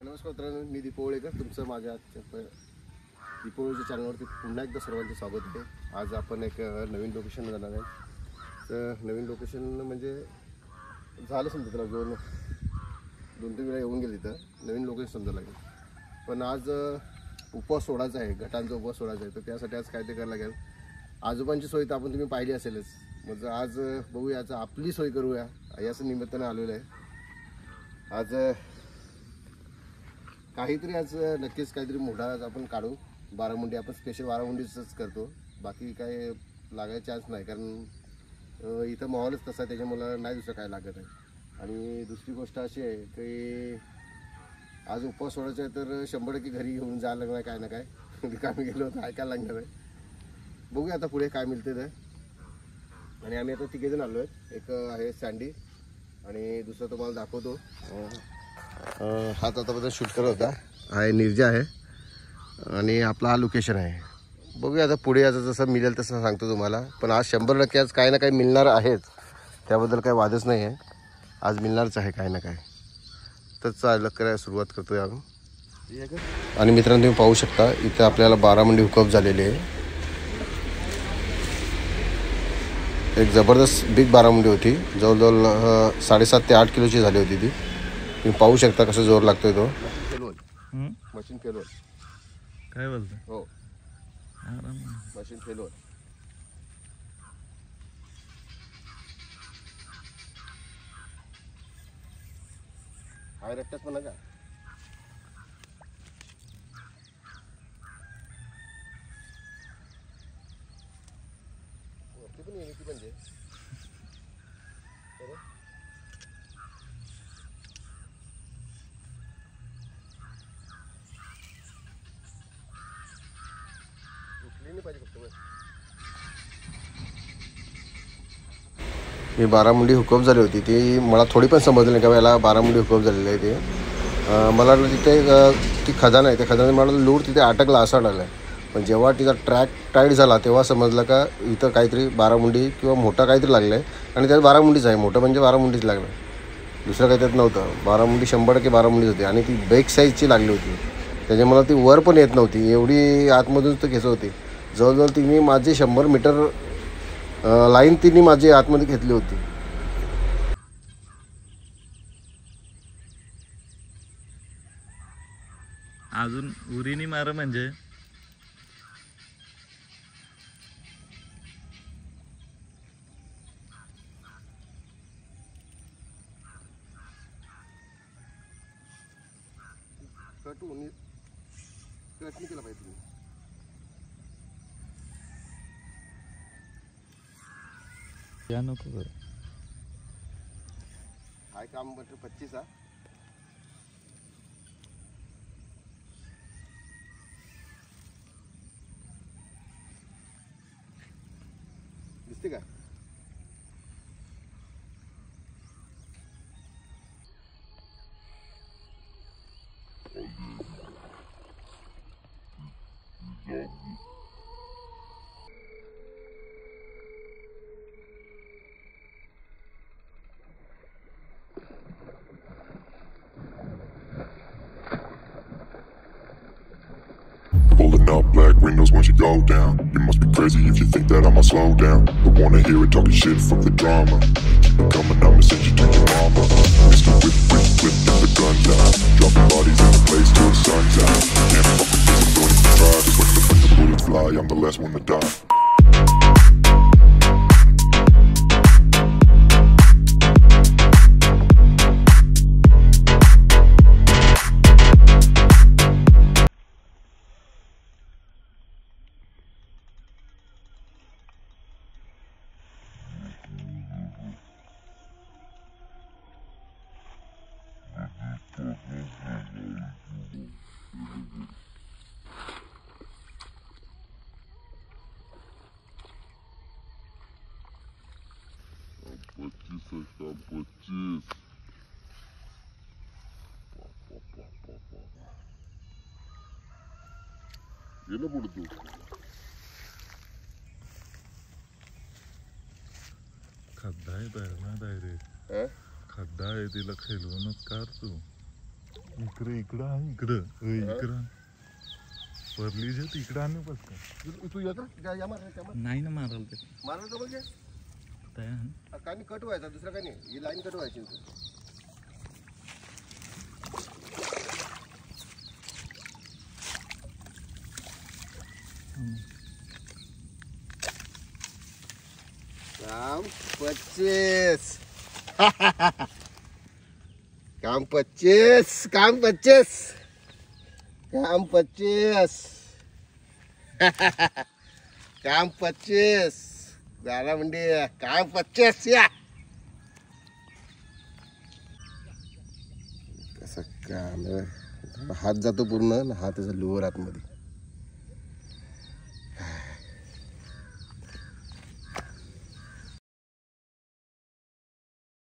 नमस्कार मित्रांनो, मी दीपवळेकर. तुमचं माझ्या दीपवळीच्या चॅनलवरती पुन्हा एकदा सर्वांचं स्वागत आहे. आज आपण एक नवीन लोकेशनला जाणार आहे. तर नवीन लोकेशन म्हणजे झालं समजा त्याला दोन तीन वेळा येऊन गेले. तिथं नवीन लोकेशन समजा लागेल. पण आज उपवास सोडायचा आहे, घटांचा उपवास सोडायचा आहे. तर त्यासाठी आज काय ते करायला लागेल. आजोबांची सोय तर आपण तुम्ही पाहिली असेलच. मग आज बघूया, आज आपली सोय करूया याचं निमित्तानं आलेलं आहे. आज काहीतरी आज नक्कीच काहीतरी मोठा आज आपण काढू. बारामुंडी आपण स्पेशल बारामुंडीच करतो. बाकी काय लागायचा चान्स नाही, कारण इथं माहोलच तसा आहे, त्याच्यामुळं नाही दुसरं काय लागत आहे. आणि दुसरी गोष्ट अशी आहे की आज उपवास सोडायचा आहे, तर 100% घरी घेऊन जायला लागणार काय ना काय. रिकामी गेलो तर ऐकायला लागणार आहे. बघूया आता पुढे काय मिळते ते. आणि आम्ही आता तिघेजण आलो आहेत. एक आहे सँडी आणि दुसरा तुम्हाला दाखवतो. हाच आतापर्यंत शूट करत होता. आहे निर्जा आहे आणि आपला हा लोकेशन आहे. बघूया आता पुढे आता जसं मिळेल तसं सांगतो तुम्हाला. पण आज 100% आज काही ना काही मिळणार आहेच, त्याबद्दल काही वादच नाही आहे. आज मिळणारच आहे काही ना काय. तर चालू करायला सुरुवात करतोय आम्ही. आणि मित्रांनो, तुम्ही पाहू शकता इथं आपल्याला बारामुंडी हुकअप झालेली आहे. एक जबरदस्त बिग बारामुंडी होती. जवळजवळ 7.5 ते 8 किलोची झाली होती ती. तुम्ही पाहू शकता कसं जोर लागतोय तो. मशीन फेल काय बोलतो? हो, मशीन फेल होत. हाय रट्ट्याच पण का वरती पण येणे की म्हणजे पाहिजे फक्त बस. ही बारामुंडी हुकअप झाली होती. ती मला थोडी पण समजली नाही का याला बारामुंडी हुकअप झालेली आहे. ते मला वाटलं तिथे ती खदान आहे. त्या खदाने मला लूर तिथे अटकला असं आलं आहे. पण जेव्हा तिचा ट्रॅक टाईट झाला तेव्हा समजलं का इथं काहीतरी बारामुंडी किंवा मोठा काहीतरी लागलं आहे. आणि त्यात बारामुंडीच आहे. मोठं म्हणजे बारामुंडीच लागलं, दुसरं काही त्यात नव्हतं. बारामुंडी 100% बारामुंडीच होती. आणि ती बेग साईजची लागली होती. त्याच्यामुळे ती वर पण येत नव्हती, एवढी आतमधून तर खेचत होती. जवळजवळ तिने माझी 100 मीटर लाईन तिने माझी आतमध्ये घेतली होती. अजून उरीनी मार म्हणजे कट केला पाहिजे तुम्ही. या नको कर. हाय काम बट 25 हा. दिसते का? Pulling up black windows once you go down. You must be crazy if you think that I'ma slow down. Don't wanna hear it talking shit, fuck the drama. Keep it coming, I'ma send you to your mama. Mr. Whip, whip, whip, get the guns out. Dropping bodies in the place till the sun's out. Can't fuck with this, I'm going to try. Just wait to the bullets fly, I'm the last one to die. गेलं पुढे तू. खड्डा आहे ना direct. खड्डा आहे, तिला खेळवूनच काढ तू. इकडं आणि इकडं परलीच्या तिकडं आणि बस का तू येतो या मार नाही ना माराल ते मारायचं म्हणजे काय नाही कट व्हायचा दुसरं काय नाही ही लाईन कट व्हायची काम 25 काम 25 काम 25 काम 25 काम 25 झाला म्हणजे काम 25 या कसं काम हात जातो पूर्ण हात त्याचा लोवर आतमध्ये